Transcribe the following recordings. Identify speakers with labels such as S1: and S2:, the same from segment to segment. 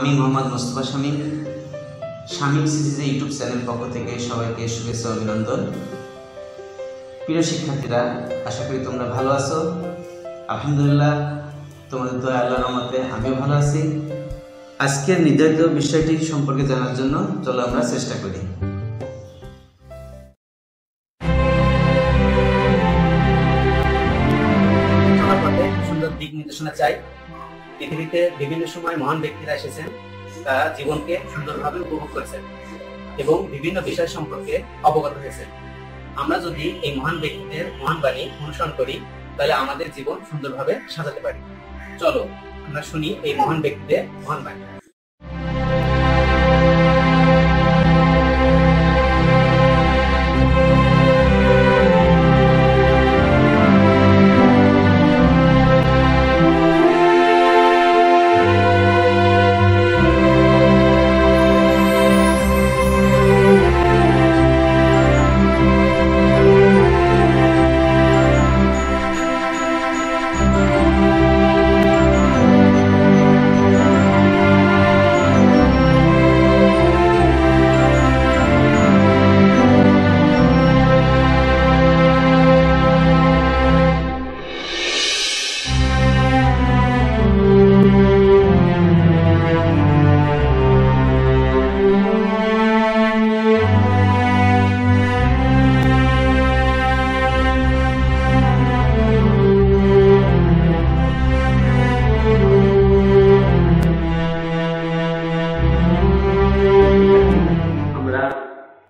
S1: আমি মোহাম্মদ মুস্তফা শামীম, শামীম সিরিজে YouTube channel পক্ষ থেকে সবাইকে শুভেচ্ছা অভিনন্দন। প্রিয় শিক্ষার্থীরা, আশা করি তোমরা ভালো আছো। আলহামদুলিল্লাহ, তোমাদের দয়া আল্লাহর রহমতে আমিও ভালো আছি। আজকের নির্ধারিত বিষয়টি সম্পর্কে জানার জন্য চলো আমরা চেষ্টা করি।
S2: সুন্দর দিক নির্দেশনা চাই। পৃথিবীতে বিভিন্ন সময় মহান ব্যক্তিরা এসেছেন, তারা জীবনকে সুন্দরভাবে উপভোগ করেছেন এবং বিভিন্ন বিষয় সম্পর্কে অবগত হয়েছেন। আমরা যদি এই মহান ব্যক্তিদের মহান বাণী অনুসরণ করি, তাহলে আমাদের জীবন সুন্দরভাবে সাজাতে পারি। চলো আমরা শুনি এই মহান ব্যক্তিদের মহান বাণী।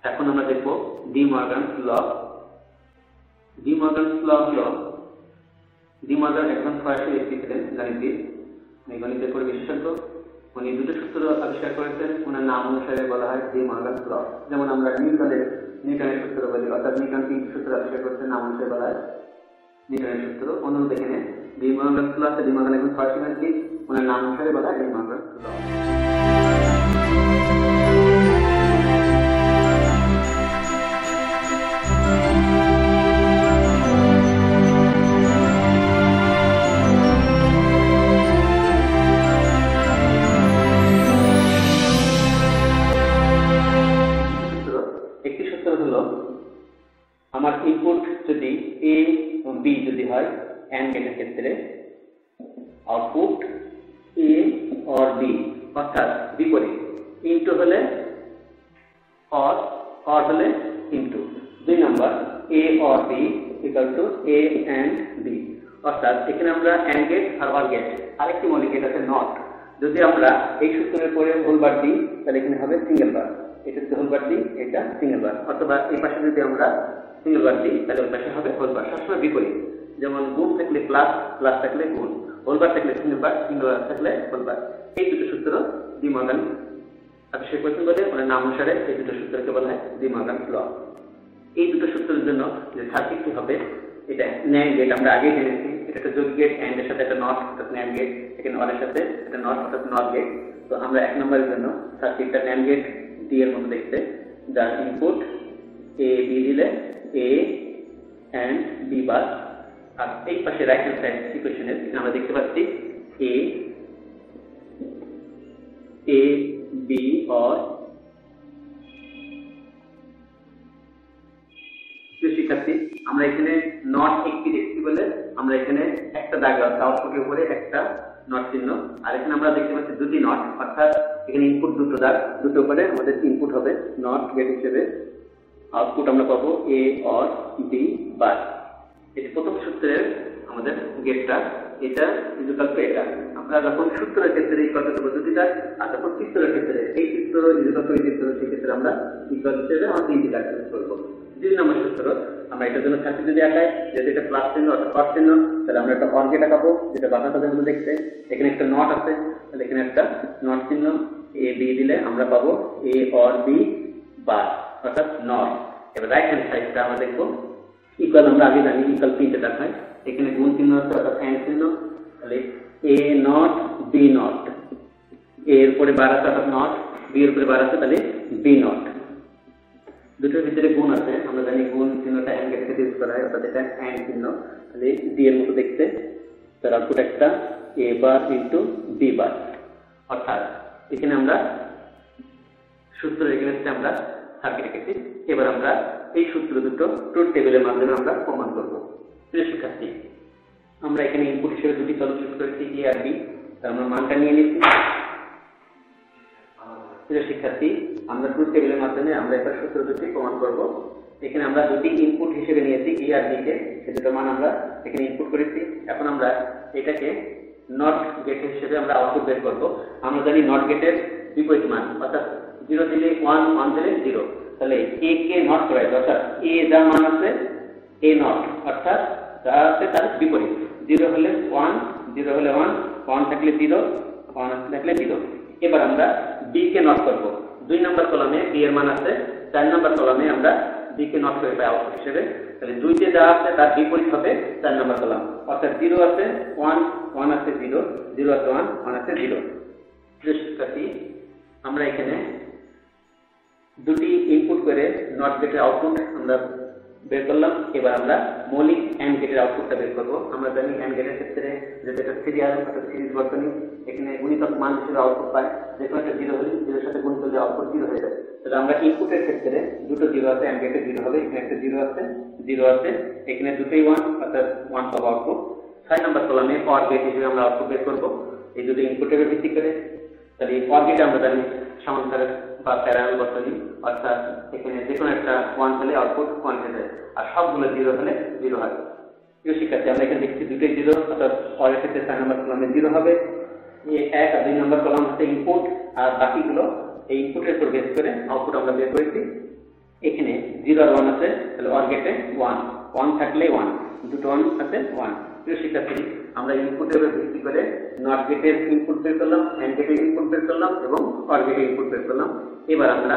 S1: এখন আমরা দেখব ডি মর্গানস ল। ডি মর্গানস ল হলো, ডি মর্গান একজন ফরাসি ব্যক্তি ছিলেন, গণিতবিদ, গণিতের উপর বিশেষজ্ঞ। উনি দুটো সূত্র আবিষ্কার করেছেন, ওনার নাম অনুসারে বলা হয় ডি মর্গানস ল। যেমন আমরা নিউটনের সূত্র বলি, অর্থাৎ নিউটন তিনটি সূত্র আবিষ্কার করেছেন, নাম অনুসারে বলা হয় নিউটনের সূত্র। অনুরূপ এখানে ডি মর্গানস ল আছে। ডি মর্গান একজন ফরাসি ব্যক্তি, ওনার নাম অনুসারে বলা হয় ডি মর্গানস ল। আমার ইনপুট যদি এ এবং বি যদি হয় অ্যান্ড গেটের ক্ষেত্রে, আউটপুট এ অর বি, অর্থাৎ বিপরীত। ইনটু হলে অর, অর হলে into. 2 number A or B equal to A and B, অর্থাৎ এখানে আমরা অ্যান্ড গেট আর অর গেট, আরেকটি মৌলিক গেট আছে নট। যদি আমরা এই সূত্রের পরে হোল বার দিই, তাহলে এখানে হবে সিঙ্গেল বার। এটা যদি হোল বার দিই, এটা সিঙ্গেল বার। অথবা এই পাশে যদি আমরা সিঙ্গেল বার দিই, তাহলে ওই পাশে হবে হোল বার। সবসময় বিপরীত। যেমন গুণ থাকলে প্লাস, প্লাস থাকলে গুণ, হোল বার থাকলে সিঙ্গেল বার, সিঙ্গেল বার থাকলে হোল বার। এই দুটো সূত্র ডি মর্গান আবিষ্কার করেছেন বলে ওনার নাম অনুসারে এই দুটো সূত্রকে বলা হয় ডি মর্গানস ল। এই দুটো সূত্রের জন্য যে সার্কিটটি হবে, এটা ন্যান্ড গেট আমরা আগে জেনেছি। এটা একটা যোগ গেট, অ্যান্ড এর সাথে একটা নট, অর্থাৎ ন্যান্ড গেট। এখানে অর এর সাথে একটা নট, অর্থাৎ নট গেট। তো আমরা 1 নম্বরের জন্য সার্কিটটা ন্যান্ড গেট ডি এর মতো দেখতে, যার ইনপুট এ বি দিলে এ অ্যান্ড বি বার। আর এই পাশে রাইট হ্যান্ড সাইড ইকুয়েশনের আমরা দেখতে পাচ্ছি এ বি অর। শিক্ষার্থী, আমরা এখানে নট একটি দেখছি বলে আমরা এখানে একটা দাগ আছে, আউটপুটের উপরে একটা নট চিহ্ন। আর এখানে আমরা দেখতে পাচ্ছি দুটি নট, অর্থাৎ এখানে ইনপুট দুটো দাগ, দুটো উপরে আমাদের ইনপুট হবে নট গেট হিসেবে। আউটপুট আমরা পাবো এ অর বি বার। এটি প্রথম সূত্রের আমাদের গেটটা, এটা ইকুয়াল টু এটা। আমরা যখন সূত্রের ক্ষেত্রে ইকুয়াল টু দুটি দাগ, আর যখন চিত্রের ক্ষেত্রে এই চিত্র ইকুয়াল টু এই চিত্র, সেই ক্ষেত্রে আমরা ইকুয়াল হিসেবে আমরা তিনটি দাগ ইউজ করবো। 2 নম্বর সূত্র, আমরা এটার জন্য সার্কিট যদি আঁকাই, যদি এটা প্লাস চিহ্ন অর্থাৎ প্লাস চিহ্ন, তাহলে আমরা একটা অর গেট আঁকাবো, যেটা বাঁকা তাদের মধ্যে দেখতে। এখানে একটা নট আছে, তাহলে এখানে একটা নট চিহ্ন এ বি দিলে আমরা পাবো এ অর বি বার, অর্থাৎ নট। এবার রাইট হ্যান্ড সাইডটা আমরা দেখবো ইকুয়াল, আমরা আগে জানি ইকুয়াল 3টে দেখায়। এখানে গুণ চিহ্ন আছে, অর্থাৎ অ্যান্ড চিহ্ন, তাহলে এ নট বি নট। এর পরে বার আছে অর্থাৎ নট, বি এর উপরে বার আছে, তাহলে বি নট। দুটোর ভিতরে গুণ আছে, আমরা জানি গুণ চিহ্নটা অ্যান্ড গেট থেকে ইউজ করা হয়, অর্থাৎ এটা অ্যান্ড চিহ্ন, তাহলে ডি এর মতো দেখতে। তার আউটপুট একটা এ বার ইন্টু বি বার, অর্থাৎ এখানে আমরা সূত্র এগেইনস্টে আমরা সার্কিট রেখেছি। এবার আমরা এই সূত্র দুটো ট্রুথ টেবিলের মাধ্যমে আমরা প্রমাণ করব। প্রিয় শিক্ষার্থী, আমরা এখানে ইনপুট হিসেবে দুটি চলক চুজ করেছি এ আর বি, তার আমরা মানটা নিয়ে নিচ্ছি। প্রিয় শিক্ষার্থী, আমরা ট্রুথ টেবিলের মাধ্যমে আমরা এবার সূত্র দুটি প্রমাণ করব। এখানে আমরা দুটি ইনপুট হিসেবে নিয়েছি এ আর বি কে, সে দুটো মান আমরা এখানে ইনপুট করেছি। এখন আমরা এটাকে নট গেট হিসেবে আমরা আউটপুট বের করব। আমরা জানি নট গেটের বিপরীত মান, অর্থাৎ 0 দিলে 1, 1 দিলে 0। তাহলে এ কে নট করাই, অর্থাৎ এ যা মান আছে এ নট, অর্থাৎ যা আছে তার বিপরীত। 0 হলে 1, 0 হলে 1, 1 থাকলে 0, 1 থাকলে 0। এবার আমরা বি কে নট করব। 2 নম্বর কলামে বি এর মান আছে, 4 নম্বর কলামে আমরা বি কে নট করে পাই আউটপুট হিসেবে। তাহলে 2 তে যা আছে তার বিপরীত হবে 4 নম্বর কলাম, অর্থাৎ 0 আছে 1, 1 আছে 0, 0 আছে 1, 1 আছে 0। শিক্ষার্থী, আমরা এখানে দুটি ইনপুট করে নট গেটের আউটপুট আমরা বের করলাম। এবার আমরা মৌলিক অ্যান্ড গেটের আউটপুটটা বের করব। আমরা জানি অ্যান্ড গেটের ক্ষেত্রে যেটা সিরিয়াল অর্থাৎ সিরিজ বর্তনী, এখানে গুণিতক মান হিসেবে আউটপুট পাই। যে কোনো একটা 0 হলে 0 এর সাথে গুণ করলে আউটপুট 0 হয়ে যায়। তাহলে আমরা ইনপুটের ক্ষেত্রে দুটো 0 আছে, অ্যান্ড গেটে 0 হবে, এখানে একটা 0 আছে, 0 আছে, এখানে দুটোই 1, অর্থাৎ 1 পাবো আউটপুট। 6 নম্বর কলামে অর গেট হিসেবে আমরা আউটপুট বের করব এই দুটো ইনপুটের উপর ভিত্তি করে। তাহলে অর গেটে আমরা জানি সমান্তরাল বা প্যারালাল বর্তনী, অর্থাৎ এখানে যে কোনো একটা 1 হলে আউটপুট 1 হয়ে যায়, আর সবগুলো 0 হলে 0 হয়। প্রিয় শিক্ষার্থী, আমরা এখানে দেখছি দুটোই 0, অর্থাৎ অরের ক্ষেত্রে 4 নম্বর কলামে 0 হবে। 1 আর 2 নম্বর কলাম হচ্ছে ইনপুট, আর বাকিগুলো এই ইনপুটের উপর বেস করে আউটপুট আমরা বের করেছি। এখানে 0 আর 1 আছে, তাহলে অর গেটে 1, 1 থাকলে 1, দুটো 1 আছে 1। প্রিয় শিক্ষার্থী, আমরা ইনপুটের উপর ভিত্তি করে নট গেটের ইনপুট বের করলাম, অ্যান্ড গেটের ইনপুট বের করলাম এবং অর গেটের ইনপুট বের করলাম। এবার আমরা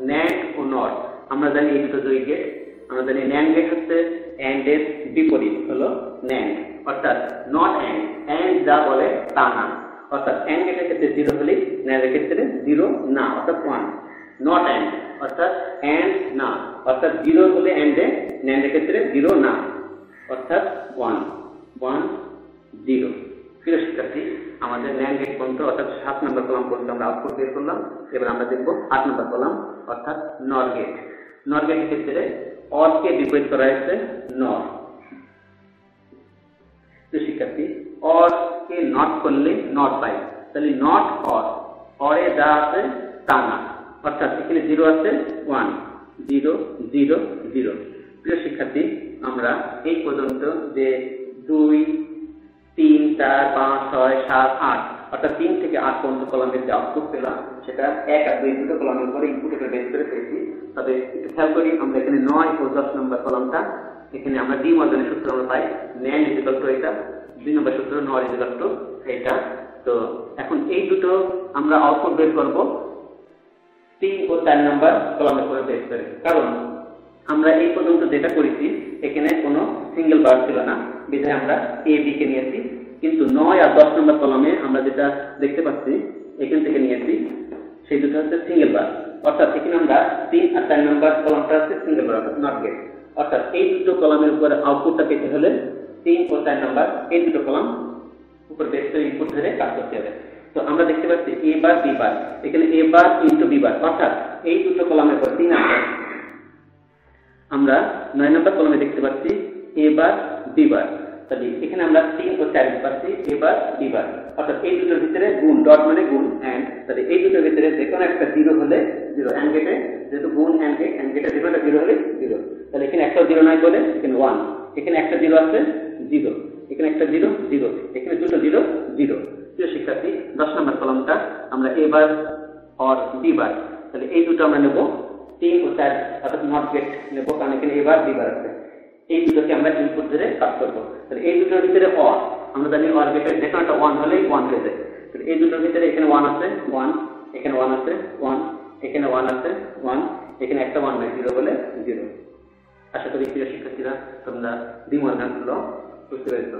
S1: ন্যান্ড ও নট, আমরা জানি এই দুটো দুই গেট। আমরা জানি ন্যান্ড গেট হচ্ছে অ্যান্ড এর বিপরীত হলো ন্যান্ড, অর্থাৎ নট অ্যান্ড, অ্যান্ড যা বলে তা না। অর্থাৎ অ্যান্ড গেটের ক্ষেত্রে 0 হলে ন্যান্ডের ক্ষেত্রে 0 না, অর্থাৎ 1। নট অ্যান্ড অর্থাৎ অ্যান্ড না, অর্থাৎ 0 হলে অ্যান্ডে, ন্যান্ডের ক্ষেত্রে 0 না, অর্থাৎ 1, 1, 0। প্রিয় শিক্ষার্থী, আমাদের ন্যান্ড গেট পর্যন্ত অর্থাৎ 7 নম্বর কলাম পর্যন্ত আমরা আউটপুট বের করলাম। এবার আমরা দেখব 8 নম্বর কলাম, অর্থাৎ নর গেট। নর গেটের ক্ষেত্রে অর কে বিপরীত করা হয়েছে নর। প্রিয় শিক্ষার্থী, অর কে নট করলে নট পাই, তাহলে নট অর, অরে যা আছে তা না, অর্থাৎ এখানে 0 আছে 1, 0, 0, 0। প্রিয় শিক্ষার্থী, আমরা এই পর্যন্ত যে 2, 3, 4, 5, 6, 7, 8 অর্থাৎ 3 থেকে 8 পর্যন্ত কলামের যে আউটপুট পেলাম সেটা 1 আর 2 দুটো কলামের উপরে ইনপুটের উপর বেস করে পেয়েছি। তবে একটু খেয়াল করি, আমরা এখানে 9 ও 10 নম্বর কলামটা, এখানে আমরা ডি মর্গানের সূত্র আমরা পাই, ন্যান্ড ইকুয়াল টু এটা, 2 নম্বর সূত্র নর ইকুয়াল টু এটা। তো এখন এই দুটো আমরা আউটপুট বের করব 3 ও 4 নম্বর কলামের উপরে বেস করে, কারণ আমরা এই পর্যন্ত যেটা করেছি এখানে কোনো সিঙ্গেল বার ছিল না, বিধায় আমরা এ বি কে নিয়েছি। কিন্তু 9 আর 10 নম্বর কলামে আমরা যেটা দেখতে পাচ্ছি এখান থেকে নিয়েছি, সেই দুটো হচ্ছে সিঙ্গেল বার, অর্থাৎ এখানে আমরা 3 আর 4 নম্বর কলামটা হচ্ছে সিঙ্গেল বার, অর্থাৎ নট গেট। অর্থাৎ এই দুটো কলামের উপরে আউটপুটটা পেতে হলে 3 ও 4 নম্বর এই দুটো কলাম উপর বেস করে ইনপুট ধরে কাজ করতে হবে। তো আমরা দেখতে পাচ্ছি এ বার বি বার, এখানে এ বার ইনটু বি বার, অর্থাৎ এই দুটো কলামের উপর 3 আছে। আমরা 9 নম্বর কলামে দেখতে পাচ্ছি এ বার বি বার, তাহলে এখানে আমরা 3 ও 4 দেখতে পাচ্ছি এ বার বি বার, অর্থাৎ এই দুটোর ভিতরে গুণ, ডট মানে গুণ, অ্যান্ড, তাহলে এই দুটোর ভিতরে যে কোনো একটা 0 হলে 0, অ্যান্ড গেটে যেহেতু গুণ অ্যান্ড গেটে যে কোনো একটা 0 হলে 0, তাহলে এখানে একটা 0 নাই বলে এখানে 1, এখানে একটা 0 আছে 0, এখানে একটা 0, 0, এখানে দুটো 0, 0। প্রিয় শিক্ষার্থী, 10 নম্বর কলামটা আমরা এ বার অর বি বার, তাহলে এই দুটো আমরা নেব 3 ও 4 অর্থাৎ নট গেট নেব, কারণ এখানে এ বার বি বার আছে। এই দুটোকে আমরা ইনপুট ধরে কাজ করবো। তাহলে এই দুটোর ভিতরে অর, আমরা জানি অর গেটের যে কোনো একটা 1 হলেই 1 হয়ে যায়। তাহলে এই দুটোর ভিতরে এখানে 1 আছে 1, এখানে 1 আছে 1, এখানে 1 আছে 1, এখানে একটা 1 নাই, 0 বলে 0। আশা করি প্রিয় শিক্ষার্থীরা তোমরা ডি মর্গান ল বুঝতে পেরেছো।